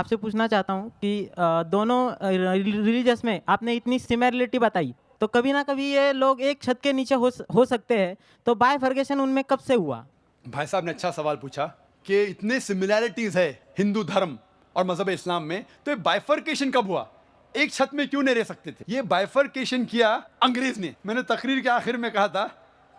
आपसे पूछना चाहता हूँ कि दोनों रिलीजियस में आपने इतनी सिमिलरिटी बताई, तो कभी ना कभी ये लोग एक छत के नीचे हो सकते हैं, तो बाइफरकेशन उनमें कब से हुआ? भाई साहब ने अच्छा सवाल पूछा कि इतने सिमिलैरिटीज है हिंदू धर्म और मजहब इस्लाम में, तो ये बाइफर्केशन कब हुआ? एक छत में क्यों नहीं रह सकते थे? ये बाइफर्केशन किया अंग्रेज ने। मैंने तकरीर के आखिर में कहा था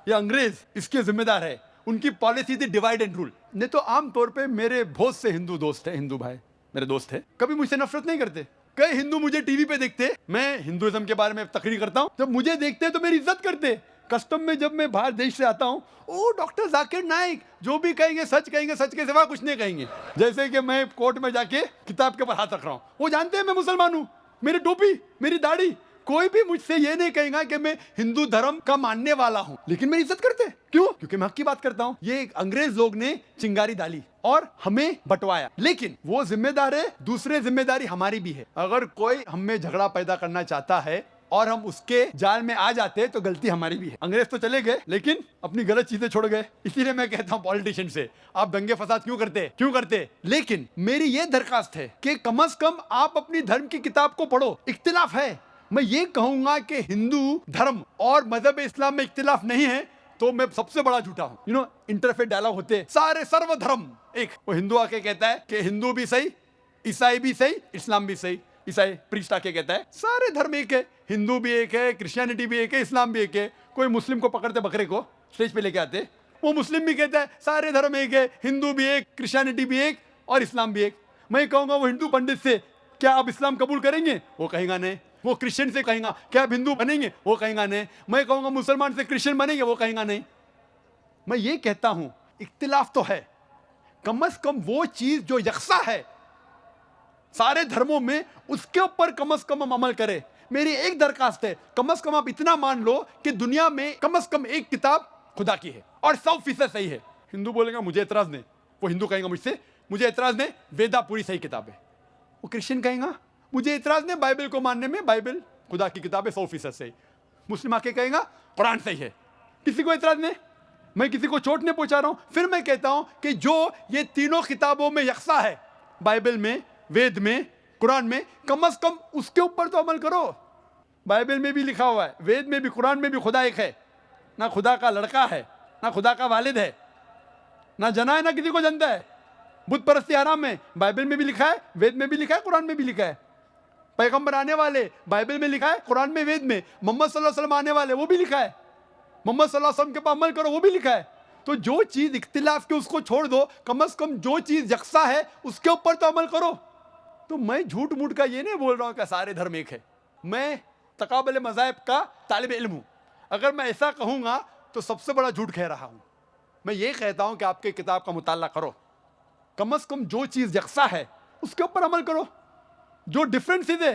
ये अंग्रेज इसके जिम्मेदार है। उनकी पॉलिसी थी डिवाइड एंड रूल। नहीं तो आमतौर पे मेरे बहुत से हिंदू दोस्त है, हिंदू भाई मेरे दोस्त है, कभी मुझसे नफरत नहीं करते। कई हिंदू मुझे टीवी पे देखते, मैं हिंदुइज्म के बारे में तकरीर करता हूँ, जब मुझे देखते तो मेरी इज्जत करते। कस्टम में जब मैं बाहर देश से आता हूँ, ओ डॉक्टर जाकिर नाइक, जो भी कहेंगे सच कहेंगे, सच के सिवा कुछ नहीं कहेंगे। जैसे कि मैं कोर्ट में जाके किताब के ऊपर हाथ रख रहा हूँ, वो जानते हैं मैं मुसलमान हूँ, मेरी टोपी मेरी दाढ़ी, कोई भी मुझसे ये नहीं कहेगा कि मैं हिंदू धर्म का मानने वाला हूं, लेकिन मेरी इज्जत करते। क्यों? क्योंकि मैं हक की बात करता हूं। ये अंग्रेज लोग ने चिंगारी डाली और हमें बंटवाया, लेकिन वो जिम्मेदार है, दूसरे जिम्मेदारी हमारी भी है। अगर कोई हमें झगड़ा पैदा करना चाहता है और हम उसके जाल में आ जाते तो गलती हमारी भी है। अंग्रेज तो चले गए, लेकिन अपनी गलत चीजें छोड़ गए। इसीलिए मैं कहता हूं पॉलिटिशियन से, आप दंगे फसाद क्यों करते? लेकिन मेरी ये दरखास्त है कि कम से कम आप अपनी धर्म की किताब को पढ़ो। इख्तिलाफ है, मैं ये कहूंगा कि हिंदू धर्म और मजहब इस्लाम में इख्तिलाफ नहीं है तो मैं सबसे बड़ा झूठा हूं। इंटरफेथ डायलॉग होते हैं, सारे सर्व धर्म एक। वो हिंदू आके कहता है कि हिंदू भी सही, ईसाई भी सही, इस्लाम भी सही। ईसाई प्रीस्ट आके कहता है सारे धर्म एक है, हिंदू भी एक है, क्रिश्चियनिटी भी एक है, इस्लाम भी एक है। कोई मुस्लिम को पकड़ते बकरे को स्टेज पे लेके आते, वो मुस्लिम भी कहता है सारे धर्म एक है, हिंदू भी एक, क्रिश्चियनिटी भी एक और इस्लाम भी एक। मैं कहूंगा वो हिंदू पंडित से, क्या आप इस्लाम कबूल करेंगे? वो कहेगा नहीं। वो क्रिश्चियन से कहेगा क्या आप हिंदू बनेंगे? वो कहेगा नहीं। मैं कहूंगा मुसलमान से क्रिश्चियन बनेंगे? वो कहेगा नहीं। मैं ये कहता हूं इख्तिलाफ तो है, कम से कम वो चीज जो यकसा है सारे धर्मों में, उसके ऊपर कम से कम हम अमल करें। मेरी एक दरखास्त है, कम से कम आप इतना मान लो कि दुनिया में कम से कम एक किताब खुदा की है और 100% सही है। हिंदू बोलेगा मुझे एतराज नहीं, वो हिंदू कहेगा मुझसे मुझे एतराज नहीं, वेदा पूरी सही किताब है। वो क्रिश्चियन कहेगा मुझे इतराज नहीं बाइबल को मानने में, बाइबल खुदा की किताब है 100% सही। मुस्लिम आके कहेगा कुरान सही है। किसी को इतराज नहीं, मैं किसी को चोट नहीं पहुंचा रहा हूं। फिर मैं कहता हूं कि जो ये तीनों किताबों में यकसा है, बाइबल में, वेद में, कुरान में, कम से कम उसके ऊपर तो अमल करो। बाइबल में भी लिखा हुआ है, वेद में भी, कुरान में भी खुदा एक है। ना खुदा का लड़का है, ना खुदा का वालिद है, ना जना है, ना किसी को जनता है। बुत परस्ती हराम है, बाइबल में भी लिखा है, वेद में भी लिखा है, कुरान में भी लिखा है। पैगंबर आने वाले, बाइबल में लिखा है, कुरान में, वेद में। मोहम्मद सल्लल्लाहु अलैहि वसल्लम आने वाले, वो भी लिखा है। मोहम्मद सल्लल्लाहु अलैहि वसल्लम के ऊपर अमल करो, वो भी लिखा है। तो जो चीज इख्तिलाफ के उसको छोड़ दो, कम से कम जो चीज यकसा है उसके ऊपर तो अमल करो। तो मैं झूठ मूठ का ये नहीं बोल रहा हूं कि सारे धर्म एक है। मैं तकाबुल मज़ाहिब का तालिब इल्म हूं। अगर मैं ऐसा कहूंगा तो सबसे बड़ा झूठ कह रहा हूं। मैं ये कहता हूं कि आपके किताब का मुताला करो, कम से कम जो चीज यकसा है उसके ऊपर अमल करो। जो डिफरेंसेस है,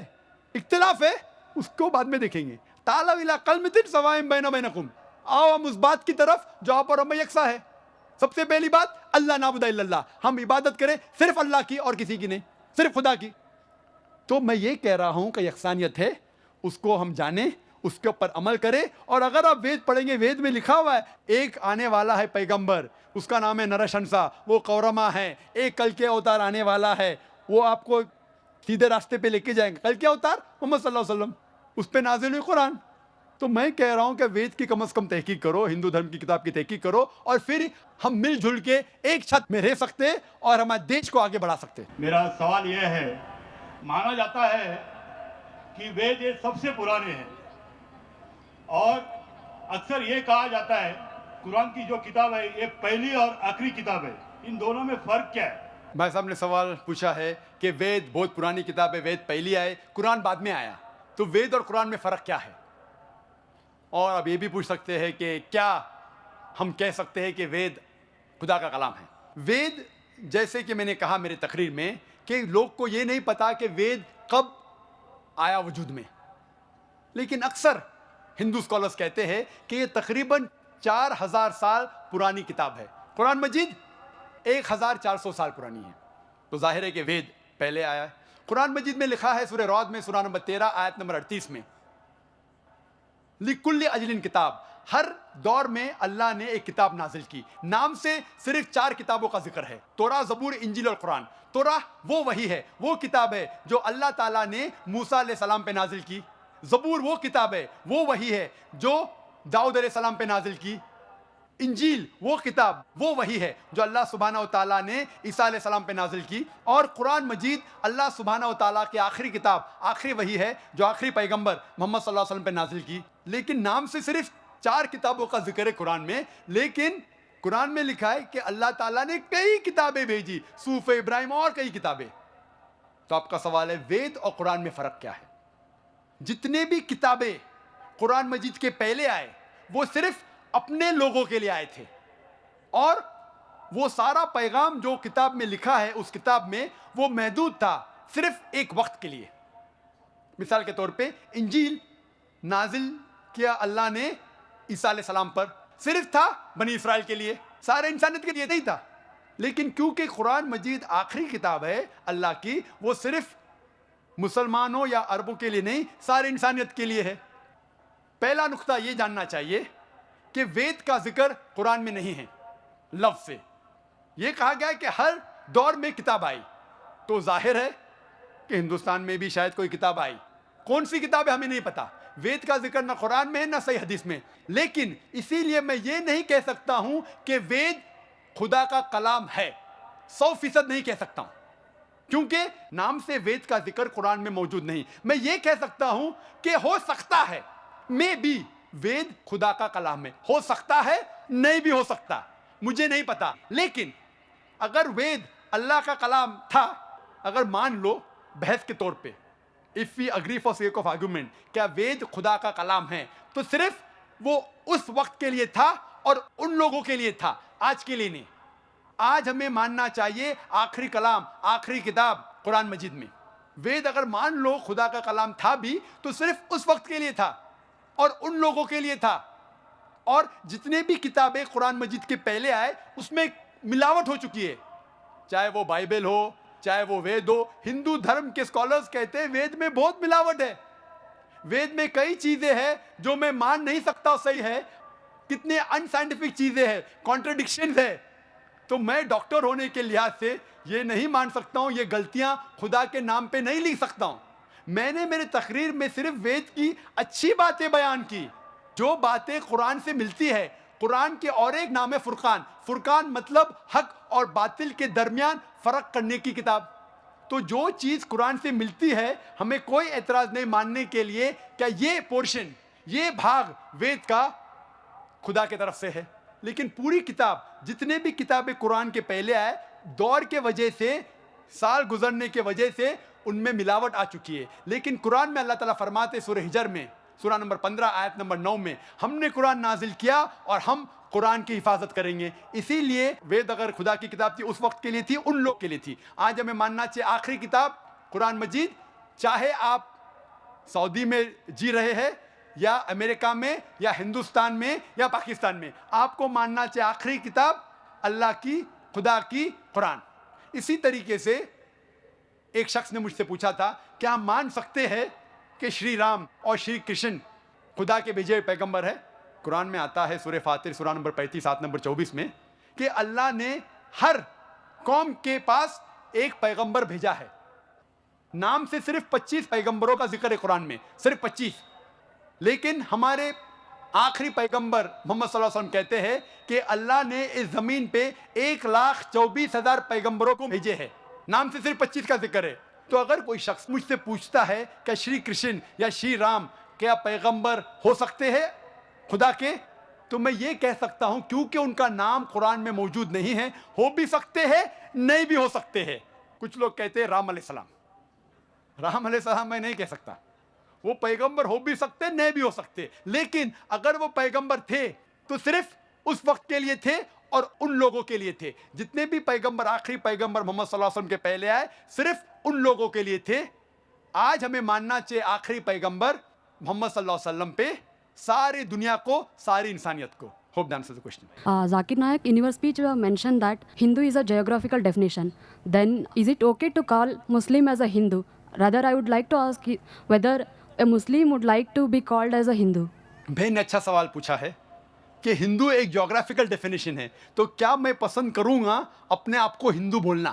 इख्तिलाफ है, उसको बाद में देखेंगे। तालव इला कलमतिन सवाइम बैना बैनकुम, आओ हम उस बात की तरफ जो आप और हमें यकसा है। सबसे पहली बात, अल्लाह नाबुदा इल्लल्लाह, हम इबादत करें सिर्फ अल्लाह की और किसी की नहीं, सिर्फ खुदा की। तो मैं ये कह रहा हूं कि यकसानियत है, उसको हम जाने, उसके ऊपर अमल करें। और अगर आप वेद पढ़ेंगे, वेद में लिखा हुआ है एक आने वाला है पैगंबर, उसका नाम है नरशंसा, वो कौरमा है। एक कल के अवतार आने वाला है, वो आपको सीधे रास्ते पे लेके जाएंगे। कल के अवतार मोहम्मद सल्लल्लाहु अलैहि वसल्लम, उस पे नाजिल हुई कुरान। तो मैं कह रहा हूं कि वेद की कम से कम तहकीक करो, हिंदू धर्म की किताब की तहकीक करो, और फिर हम मिलजुल के एक छत में रह सकते और हमारे देश को आगे बढ़ा सकते। मेरा सवाल यह है, माना जाता है कि वेद ये सबसे पुराने हैं और अक्सर ये कहा जाता है कुरान की जो किताब है ये पहली और आखिरी किताब है, इन दोनों में फर्क क्या है? भाई साहब ने सवाल पूछा है कि वेद बहुत पुरानी किताब है, वेद पहली आए, कुरान बाद में आया, तो वेद और कुरान में फर्क क्या है? और अब ये भी पूछ सकते हैं कि क्या हम कह सकते हैं कि वेद खुदा का कलाम है? वेद, जैसे कि मैंने कहा मेरी तकरीर में, कि लोग को ये नहीं पता कि वेद कब आया वजूद में, लेकिन अक्सर हिंदू स्कॉलर्स कहते हैं कि ये तकरीबन 4000 साल पुरानी किताब है। कुरान मजीद 1400 साल पुरानी है, तो जाहिर है कि वेद पहले आया है। कुरान मजीद में लिखा है सूरह रौद में, सूरह नंबर 13 आयत नंबर 38 में, लिकुल्ली अजलिन किताब, हर दौर में अल्लाह ने एक किताब नाजिल की। नाम से सिर्फ 4 किताबों का जिक्र है, तौरा, ज़बूर, इंजील और कुरान। तौरा वो वही है, वो किताब है जो अल्लाह ताला ने मूसा अलैहिस्सलाम पे नाजिल की। ज़बूर वो किताब है, वो वही है जो दाऊद अलैहिस्सलाम पे नाजिल की। इंजील वो किताब, वो वही है जो अल्लाह सुब्हानहू व तआला ने ईसा अलैहिस्सलाम पे नाजिल की। और कुरान मजीद अल्लाह सुब्हानहू व तआला की आखिरी किताब, आखिरी वही है जो आखिरी पैगंबर मोहम्मद सल्लल्लाहु अलैहि वसल्लम पे नाजिल की। लेकिन नाम से सिर्फ 4 किताबों का जिक्र है कुरान में, लेकिन कुरान में लिखा है कि अल्लाह ताला ने कई किताबें भेजी, सूफ़ इब्राहिम और कई किताबें। तो आपका सवाल है, वेद और कुरान में फ़र्क क्या है? जितने भी किताबें कुरान मजीद के पहले आए वो सिर्फ अपने लोगों के लिए आए थे, और वो सारा पैगाम जो किताब में लिखा है उस किताब में वो महदूद था सिर्फ एक वक्त के लिए। मिसाल के तौर पे इंजील नाजिल किया अल्लाह ने ईसा अलैहिस्सलाम पर, सिर्फ था बनी इसराइल के लिए, सारे इंसानियत के लिए नहीं था। लेकिन क्योंकि कुरान मजीद आखिरी किताब है अल्लाह की, वो सिर्फ मुसलमानों या अरबों के लिए नहीं, सारे इंसानियत के लिए है। पहला नुक्ता ये जानना चाहिए कि वेद का जिक्र कुरान में नहीं है। लफ्ज़ से ये कहा गया है कि हर दौर में किताब आई, तो जाहिर है कि हिंदुस्तान में भी शायद कोई किताब आई। कौन सी किताब है हमें नहीं पता। वेद का जिक्र ना कुरान में है ना सही हदीस में। लेकिन इसीलिए मैं ये नहीं कह सकता हूं कि वेद खुदा का कलाम है, 100% नहीं कह सकता हूं, क्योंकि नाम से वेद का जिक्र कुरान में मौजूद नहीं। मैं ये कह सकता हूं कि हो सकता है, मे बी वेद खुदा का कलाम है, हो सकता है, नहीं भी हो सकता, मुझे नहीं पता। लेकिन अगर वेद अल्लाह का कलाम था, अगर मान लो बहस के तौर पे, if we agree for sake of argument, क्या वेद खुदा का कलाम है, तो सिर्फ वो उस वक्त के लिए था और उन लोगों के लिए था, आज के लिए नहीं। आज हमें मानना चाहिए आखिरी कलाम, आखिरी किताब कुरान मजीद में। वेद अगर मान लो खुदा का कलाम था भी, तो सिर्फ उस वक्त के लिए था और उन लोगों के लिए था। और जितने भी किताबें कुरान मजीद के पहले आए उसमें मिलावट हो चुकी है, चाहे वो बाइबल हो, चाहे वो वेद हो। हिंदू धर्म के स्कॉलर्स कहते हैं वेद में बहुत मिलावट है, वेद में कई चीजें हैं जो मैं मान नहीं सकता सही है, कितने अनसाइंटिफिक चीजें हैं, कॉन्ट्रडिक्शंस है। तो मैं डॉक्टर होने के लिहाज से ये नहीं मान सकता हूँ, ये गलतियां खुदा के नाम पे नहीं लिख सकता हूँ। मैंने मेरे तकरीर में सिर्फ वेद की अच्छी बातें बयान की, जो बातें कुरान से मिलती है। कुरान के और एक नाम है फुरकान। फुरकान मतलब हक और बातिल के दरमियान फर्क करने की किताब। तो जो चीज़ कुरान से मिलती है, हमें कोई एतराज़ नहीं मानने के लिए क्या ये पोर्शन, ये भाग वेद का खुदा की तरफ से है। लेकिन पूरी किताब, जितने भी किताबें कुरान के पहले आए, दौर के वजह से, साल गुजरने के वजह से उनमें मिलावट आ चुकी है। लेकिन कुरान में अल्लाह ताला फरमाते सूरह हिजर में, सूरा नंबर 15 आयत नंबर 9 में, हमने कुरान नाजिल किया और हम कुरान की हिफाजत करेंगे। इसीलिए वेद अगर खुदा की किताब थी, उस वक्त के लिए थी, उन लोग के लिए थी। आज हमें मानना चाहिए आखिरी किताब कुरान मजीद, चाहे आप सऊदी में जी रहे हैं या अमेरिका में या हिंदुस्तान में या पाकिस्तान में, आपको मानना चाहिए आखिरी किताब अल्लाह की, खुदा की कुरान। इसी तरीके से एक शख्स ने मुझसे पूछा था, क्या हम मान सकते हैं कि श्री राम और श्री कृष्ण खुदा के भेजे हुए पैगंबर है? कुरान में आता है सूरह फातिर सूरा नंबर 35 आयत नंबर 24 में कि अल्लाह ने हर कौम के पास एक पैगंबर भेजा है। नाम से सिर्फ 25 पैगंबरों का जिक्र है कुरान में, सिर्फ 25। लेकिन हमारे आखिरी पैगंबर मोहम्मद सल्लल्लाहु अलैहि वसल्लम कहते हैं कि अल्लाह ने इस जमीन पे 1,24,000 पैगंबरों को भेजे हैं। नाम से सिर्फ 25 का जिक्र है। तो अगर कोई शख्स मुझसे पूछता है कि श्री कृष्ण या श्री राम क्या पैगंबर हो सकते हैं खुदा के, तो मैं ये कह सकता हूं, क्योंकि उनका नाम कुरान में मौजूद नहीं है, हो भी सकते हैं, नहीं भी हो सकते हैं। कुछ लोग कहते हैं राम अलैहिस्सलाम, राम अलैहिस्सलाम मैं नहीं कह सकता, वो पैगंबर हो भी सकते, नहीं भी हो सकते। लेकिन अगर वो पैगंबर थे तो सिर्फ उस वक्त के लिए थे और उन लोगों के लिए थे। जितने भी पैगंबर, आखिरी पैगंबर मोहम्मद सल्लल्लाहु अलैहि वसल्लम के पहले आए, सिर्फ उन लोगों के लिए थे। आज हमें मानना चाहिए आखिरी पैगंबर मोहम्मद सल्लल्लाहु अलैहि वसल्लम पे सारी दुनिया को, सारी इंसानियत को। Hope that answers the question. Zakir Naik, in your speech you have mentioned that Hindu is a geographical definition. Then is it okay to call Muslim as a Hindu? Rather, I would like to ask whether a Muslim would like to be called as a Hindu. भाई ने अच्छा सवाल पूछा है। कि हिंदू एक geographical definition है, तो क्या मैं पसंद करूंगा अपने आप को हिंदू बोलना?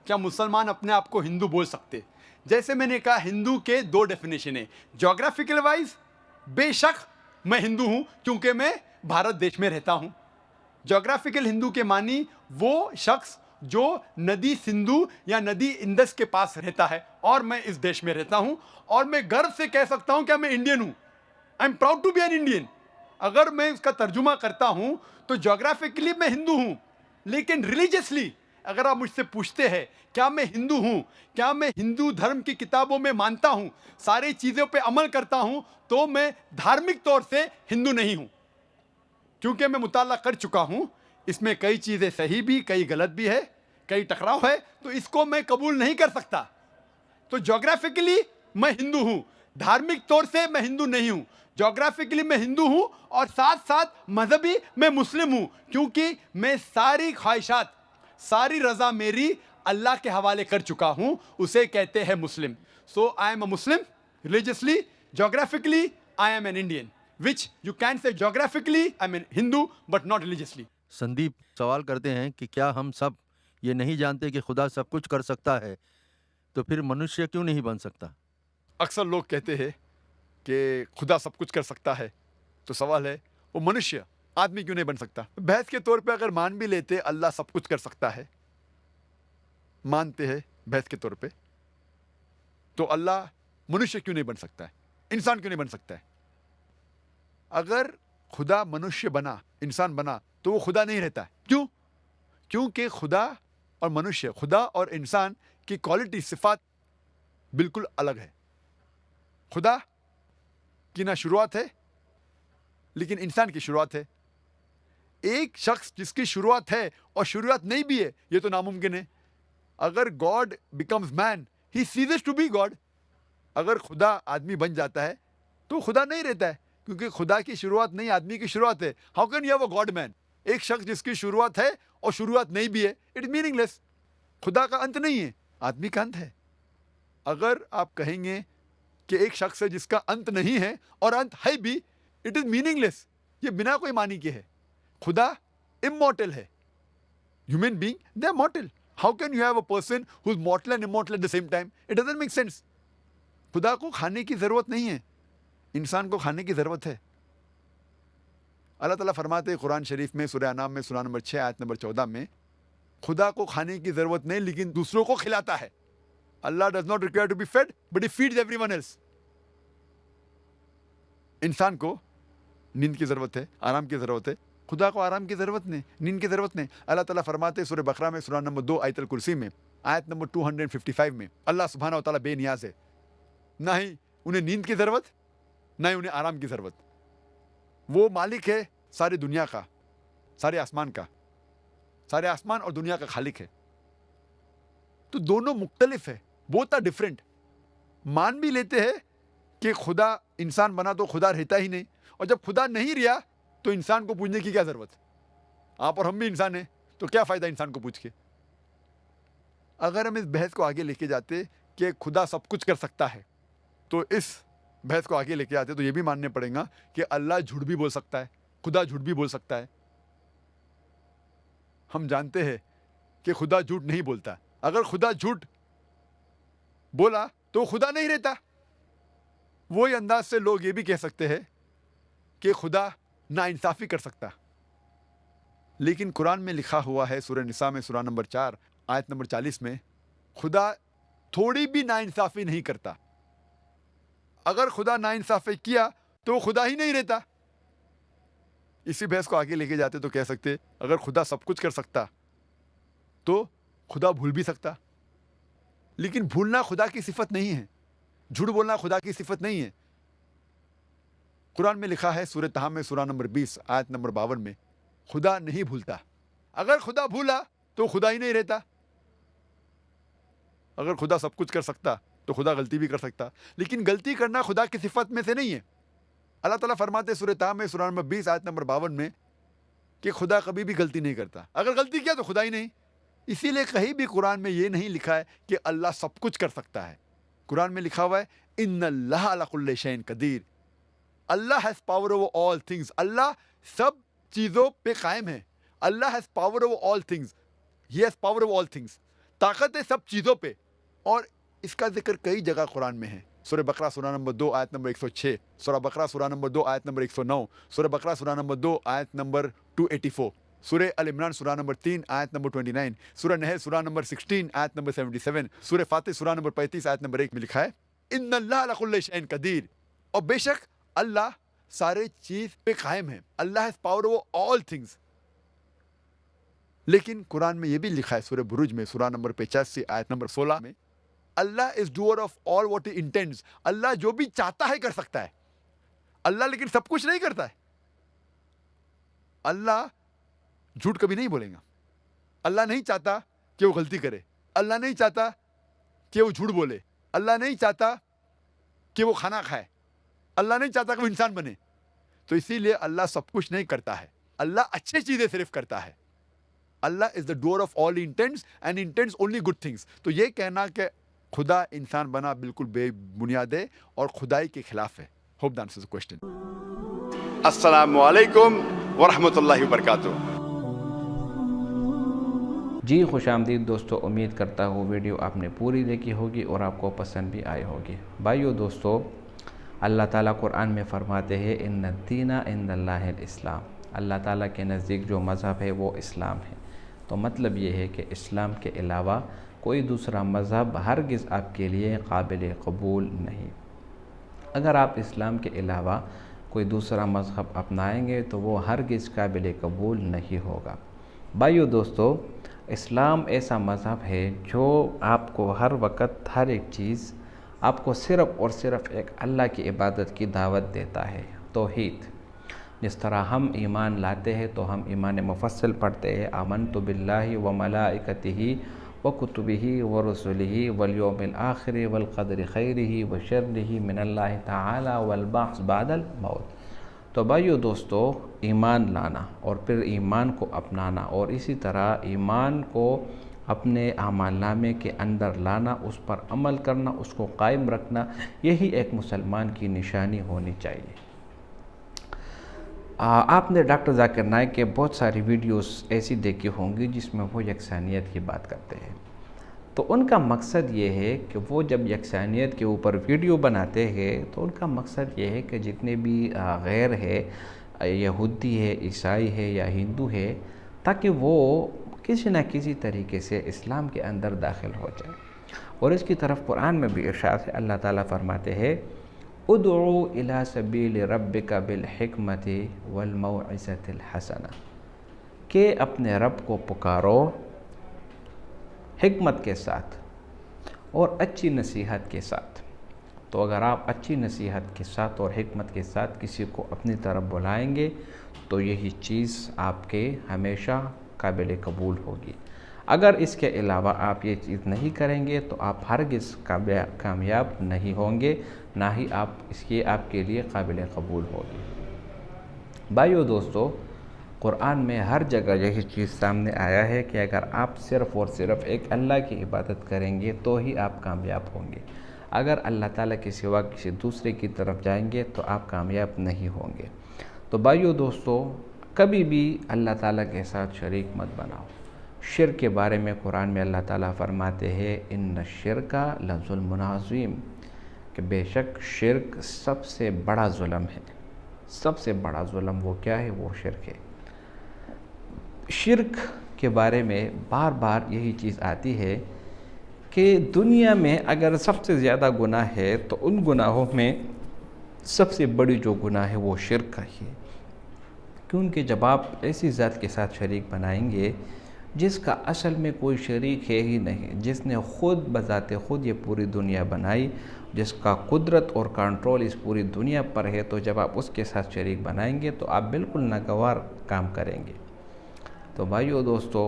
क्या मुसलमान अपने आप को हिंदू बोल सकते? जैसे मैंने कहा, हिंदू के दो डेफिनेशन है। ज्योग्राफिकल वाइज बेशक मैं हिंदू हूं क्योंकि मैं भारत देश में रहता हूं। ज्योग्राफिकल हिंदू के मानी वो शख्स जो नदी सिंधु या नदी इंदस के पास रहता है, और मैं इस देश में रहता हूं और मैं गर्व से कह सकता हूं कि मैं इंडियन हूं। I am proud to be an Indian. अगर मैं इसका तर्जुमा करता हूं तो ज्योग्राफिकली मैं हिंदू हूं, लेकिन रिलीजियसली अगर आप मुझसे पूछते हैं क्या मैं हिंदू हूं, क्या मैं हिंदू धर्म की किताबों में मानता हूं, सारी चीज़ों पे अमल करता हूं, तो मैं धार्मिक तौर से हिंदू नहीं हूं, क्योंकि मैं मुताला कर चुका हूं। इसमें कई चीज़ें सही भी, कई गलत भी है, कई टकराव है, तो इसको मैं कबूल नहीं कर सकता। तो ज्योग्राफिकली मैं हिंदू हूं, धार्मिक तौर से मैं हिंदू नहीं हूं। ज्योग्राफिकली मैं हिंदू हूं और साथ साथ मजहबी मैं मुस्लिम हूं, क्योंकि मैं सारी ख्वाहिशात, सारी रजा मेरी अल्लाह के हवाले कर चुका हूं, उसे कहते हैं मुस्लिम। So I am a Muslim religiously, geographically I am an Indian, which you can say geographically I'm a Hindu but not religiously. Sandeep सवाल करते हैं कि क्या हम सब ये नहीं जानते कि खुदा सब कुछ कर सकता है, तो फिर मनुष्य क्यों नहीं बन सकता? अक्सर लोग कहते हैं कि खुदा सब कुछ कर सकता है, तो सवाल है वो मनुष्य, आदमी क्यों नहीं बन सकता? बहस के तौर पे अगर मान भी लेते अल्लाह सब कुछ कर सकता है, मानते हैं बहस के तौर पे, तो अल्लाह मनुष्य क्यों नहीं बन सकता है, इंसान क्यों नहीं बन सकता है? अगर खुदा मनुष्य बना, इंसान बना, तो वो खुदा नहीं रहता है। क्यों? क्योंकि खुदा और मनुष्य, खुदा और इंसान की क्वालिटी, सिफात बिल्कुल अलग है। खुदा की ना शुरुआत है, लेकिन इंसान की शुरुआत है। एक शख्स जिसकी शुरुआत है और शुरुआत नहीं भी है, ये तो नामुमकिन है। अगर God becomes man, he ceases to be God. अगर खुदा आदमी बन जाता है तो खुदा नहीं रहता है, क्योंकि खुदा की शुरुआत नहीं, आदमी की शुरुआत है। How can you have a God man? एक शख्स जिसकी शुरुआत है और शुरुआत नहीं भी है, इट इज मीनिंगलेस। खुदा का अंत नहीं है, आदमी का अंत है। अगर आप कहेंगे कि एक शख्स है जिसका अंत नहीं है और अंत है भी, इट इज मीनिंगलेस। ये बिना कोई मानी के है। खुदा इमॉर्टल है, human being they are mortal. How can you have a person who is mortal and immortal at the same time? It doesn't make sense. खुदा को खाने की जरूरत नहीं है, इंसान को खाने की ज़रूरत है। अल्लाह ताला फरमाते हैं कुरान शरीफ में, सूरह अनाम में, सूरा नंबर 6 आयत नंबर 14 में, खुदा को खाने की ज़रूरत नहीं लेकिन दूसरों को खिलाता है। Allah does not require to be fed but he feeds everyone else. इंसान को नींद की ज़रूरत है, आराम की ज़रूरत है, खुदा को आराम की ज़रूरत नहीं, नींद की ज़रूरत नहीं। अल्लाह ताला फरमाते हैं सूरह बकरा में, सूरा नंबर 2 आयत कुर्सी में, आयत नंबर 255 में, अल्लाह सुब्हानहू व तआला बेनियाज है, ना ही उन्हें नींद की ज़रूरत, ना ही उन्हें आराम की ज़रूरत। वो मालिक है सारी दुनिया का, सारे आसमान का, सारे आसमान और दुनिया का खालिक है। तो दोनों मुख्तलिफ है, बोथ आर डिफरेंट। मान भी लेते हैं कि खुदा इंसान बना तो खुदा रहता ही नहीं, और जब खुदा नहीं रहा तो इंसान को पूछने की क्या ज़रूरत? आप और हम भी इंसान हैं, तो क्या फ़ायदा इंसान को पूछ के? अगर हम इस बहस को आगे लेके जाते कि खुदा सब कुछ कर सकता है, तो इस बहस को आगे लेके आते तो ये भी मानने पड़ेगा कि अल्लाह झूठ भी बोल सकता है, खुदा झूठ भी बोल सकता है। हम जानते हैं कि खुदा झूठ नहीं बोलता। अगर खुदा झूठ बोला तो खुदा नहीं रहता। वही अंदाज से लोग ये भी कह सकते हैं कि खुदा नाइंसाफ़ी कर सकता, लेकिन कुरान में लिखा हुआ है सूरह निसा में, सूरा नंबर 4 आयत नंबर 40 में, खुदा थोड़ी भी नाइंसाफ़ी नहीं करता। अगर खुदा नाइंसाफ़ी किया तो खुदा ही नहीं रहता। इसी बहस को आगे लेके जाते तो कह सकते अगर खुदा सब कुछ कर सकता तो खुदा भूल भी सकता, लेकिन भूलना खुदा की सिफत नहीं है, झूठ बोलना खुदा की सिफत नहीं है। कुरान में लिखा है सूरह तहा में, सूरा नंबर 20 आयत नंबर 52 में, खुदा नहीं भूलता। अगर खुदा भूला तो खुदा ही नहीं रहता। अगर खुदा सब कुछ कर सकता तो खुदा गलती भी कर सकता, लेकिन गलती करना खुदा की सिफत में से नहीं है। अल्लाह ताला फरमाते सूरह तहा में, सूरा नंबर 20 आयत नंबर 52 में कि खुदा कभी भी गलती नहीं करता। अगर गलती किया तो खुदा ही नहीं। इसीलिए कहीं भी कुरान में ये नहीं लिखा है कि अल्लाह सब कुछ कर सकता है। कुरान में लिखा हुआ है इन्नल्लाह अला कुल्लि शैइन कदीर, Allah has power over all things. अल्लाह सब चीज़ों पे कायम है। Allah has power over all things, he has power over all things, ताकत है सब चीज़ों पे। और इसका जिक्र कई जगह कुरान में है। सूरह बकरा सूरा नंबर 2 आयत नंबर 106, सूरह बकरा सूरा नंबर 2 आयत नंबर 109, सूरह बकरा सूरा नंबर 2 आयत नंबर 284, सूरह अल इमरान सूरा नंबर 3 आयत नंबर 29, सूरह नहल सूरा नंबर 16 आयत नंबर 77, सूरह फातिर सूरा नंबर 35 आयत नंबर 1 में लिखा है इन्नल्लाह अला कुल्लि शैइन कदीर, और बेशक अल्लाह सारे चीज पे कायम है। Allah has power over all things. लेकिन कुरान में ये भी लिखा है सूरह बुरुज में सूरा नंबर 85 आयत नंबर 16 में, Allah is doer of all what he intends. अल्लाह जो भी चाहता है कर सकता है। अल्लाह लेकिन सब कुछ नहीं करता है। अल्लाह झूठ कभी नहीं बोलेगा। अल्लाह नहीं चाहता कि वो गलती करे। अल्लाह नहीं चाहता कि वो झूठ बोले। अल्लाह नहीं चाहता कि वो खाना खाए। अल्लाह नहीं चाहता कि वो इंसान बने। तो इसीलिए अल्लाह सब कुछ नहीं करता है। अल्लाह अच्छी चीजें सिर्फ करता है। Allah is the doer of all intents and intents only good things. तो ये कहना कि खुदा इंसान बना बिल्कुल बेबुनियाद है और खुदाई के खिलाफ है। Hope that answers the question. अस्सलामु अलैकुम व रहमतुल्लाहि व बरकातुहू। जी खुशामदीद दोस्तों, उम्मीद करता हूँ वीडियो आपने पूरी देखी होगी और आपको पसंद भी आई होगी। भाइयों दोस्तों, अल्लाह ताला कुरान में फरमाते हैं इन्न दीना इंदल्लाहिल इस्लाम। अल्लाह ताला के नज़दीक जो मज़हब है वो इस्लाम है। तो मतलब ये है कि इस्लाम के अलावा कोई दूसरा मज़हब हरगिज़ आपके लिए काबिल कबूल नहीं। अगर आप इस्लाम के अलावा कोई दूसरा मज़हब अपनाएंगे तो वो हरगिज़ काबिल कबूल नहीं होगा। भाइयों दोस्तों, इस्लाम ऐसा मज़हब है जो आपको हर वक्त हर एक चीज़ आपको सिर्फ़ और सिर्फ एक अल्लाह की इबादत की दावत देता है, तौहीद। जिस तरह हम ईमान लाते हैं तो हम ईमान मुफस्सल पढ़ते हैं, आमनतु बिल्लाहि व मलाइकतिही व कुतुबिही व रुसुलिही वल यौमिल आखिर वल क़द्रि खैरिही व शर्रिही मिनल्लाहि तआला वल बअस बादल मौत। तो भाइयों दोस्तों, ईमान लाना और फिर ईमान को अपनाना और इसी तरह ईमान को अपने आमालनामे के अंदर लाना, उस पर अमल करना, उसको कायम रखना, यही एक मुसलमान की निशानी होनी चाहिए। आपने डॉक्टर जाकिर नाइक के बहुत सारी वीडियोस ऐसी देखी होंगी जिसमें वो यकसानियत की बात करते हैं। तो उनका मकसद ये है कि वो जब यकसानियत के ऊपर वीडियो बनाते हैं तो उनका मकसद ये है कि जितने भी गैर है, यहूदी है, ईसाई है या हिंदू है, ताकि वो किसी न किसी तरीके से इस्लाम के अंदर दाखिल हो जाए। और इसकी तरफ कुरान में भी इरशाद है, अल्लाह ताला फरमाते हैं उदउ इला सबील रब्बिका बिल हिकमति वल मौइज़तिल हसना, कि अपने रब को पुकारो हिकमत के साथ और अच्छी नसीहत के साथ। तो अगर आप अच्छी नसीहत के साथ और हिकमत के साथ किसी को अपनी तरफ बुलाएंगे तो यही चीज़ आपके हमेशा काबिल कबूल होगी। अगर इसके अलावा आप ये चीज़ नहीं करेंगे तो आप हरगिज़ कामयाब नहीं होंगे, ना ही आप इसके आपके लिए काबिल कबूल होगी। भाइयों दोस्तों, कुरान में हर जगह यही चीज़ सामने आया है कि अगर आप सिर्फ़ और सिर्फ एक अल्लाह की इबादत करेंगे तो ही आप कामयाब होंगे। अगर अल्लाह ताला के सिवा किसी दूसरे की तरफ जाएंगे तो आप कामयाब नहीं होंगे। तो भाइयों दोस्तों, कभी भी अल्लाह ताला के साथ शरीक मत बनाओ। शिर्क के बारे में कुरान में अल्लाह ताला फरमाते हैं इन्न शिरका लज़ुल्मुन अज़ीम, कि बेशक शिर्क सबसे बड़ा जुल्म है। सबसे बड़ा जुल्म वो क्या है? वो शिर्क है। शिर्क के बारे में बार बार यही चीज़ आती है कि दुनिया में अगर सबसे ज़्यादा गुनाह है तो उन गुनाहों में सबसे बड़ी जो गुनाह है वो शिर्क का ही है। क्योंकि जब आप ऐसी ज़ात के साथ शरीक बनाएंगे जिसका असल में कोई शरीक है ही नहीं, जिसने ख़ुद बज़ाते ख़ुद ये पूरी दुनिया बनाई, जिसका कुदरत और कंट्रोल इस पूरी दुनिया पर है, तो जब आप उसके साथ शरीक बनाएंगे तो आप बिल्कुल नागवार काम करेंगे। तो भाइयों दोस्तों,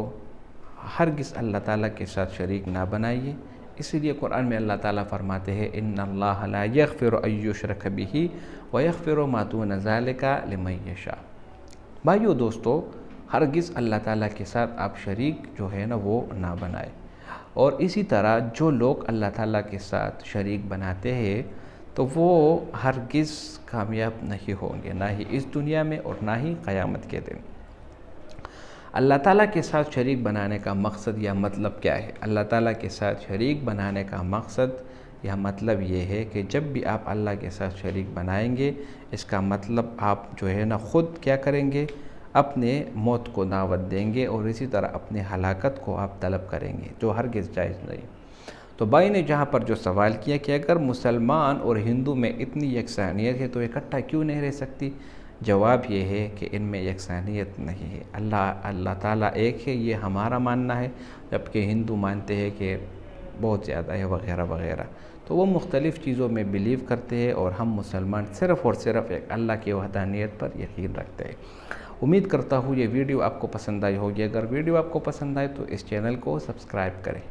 हरगिज़ अल्लाह ताला के साथ शरीक ना बनाइए। इसीलिए कुरान में अल्लाह ताला फरमाते हैं इन्नल्लाह ला यग़फ़िरु अन युशरक बिही व यग़फ़िरु मा दून ज़ालिका लिमन यशा। भाइयों दोस्तों, हरगिज़ अल्लाह ताला के साथ आप शरीक जो है ना वो ना बनाए। और इसी तरह जो लोग अल्लाह ताला के साथ शरीक बनाते हैं तो वो हरगिज़ कामयाब नहीं होंगे, ना ही इस दुनिया में और ना ही क़यामत के दिन। अल्लाह ताला के साथ शरीक बनाने का मकसद या मतलब क्या है? अल्लाह ताला के साथ शरीक बनाने का मकसद या मतलब ये है कि जब भी आप अल्लाह के साथ शरीक बनाएंगे, इसका मतलब आप जो है ना ख़ुद क्या करेंगे, अपने मौत को दावत देंगे और इसी तरह अपने हलाकत को आप तलब करेंगे, जो हरगिज़ जायज़ नहीं। तो भाई ने जहाँ पर जो सवाल किया कि अगर मुसलमान और हिंदू में इतनी यकसानियत है तो इकट्ठा क्यों नहीं रह सकती? जवाब ये है कि इनमें यकसानियत नहीं है। अल्लाह ताला एक है, ये हमारा मानना है, जबकि हिंदू मानते हैं कि बहुत ज़्यादा है वगैरह वगैरह। तो वो मुख्तलिफ़ चीज़ों में बिलीव करते हैं और हम मुसलमान सिर्फ़ और सिर्फ एक अल्लाह की वहदानियत पर यकीन रखते हैं। उम्मीद करता हूँ ये वीडियो आपको पसंद आई होगी। अगर वीडियो आपको पसंद आए तो इस चैनल को सब्सक्राइब करें।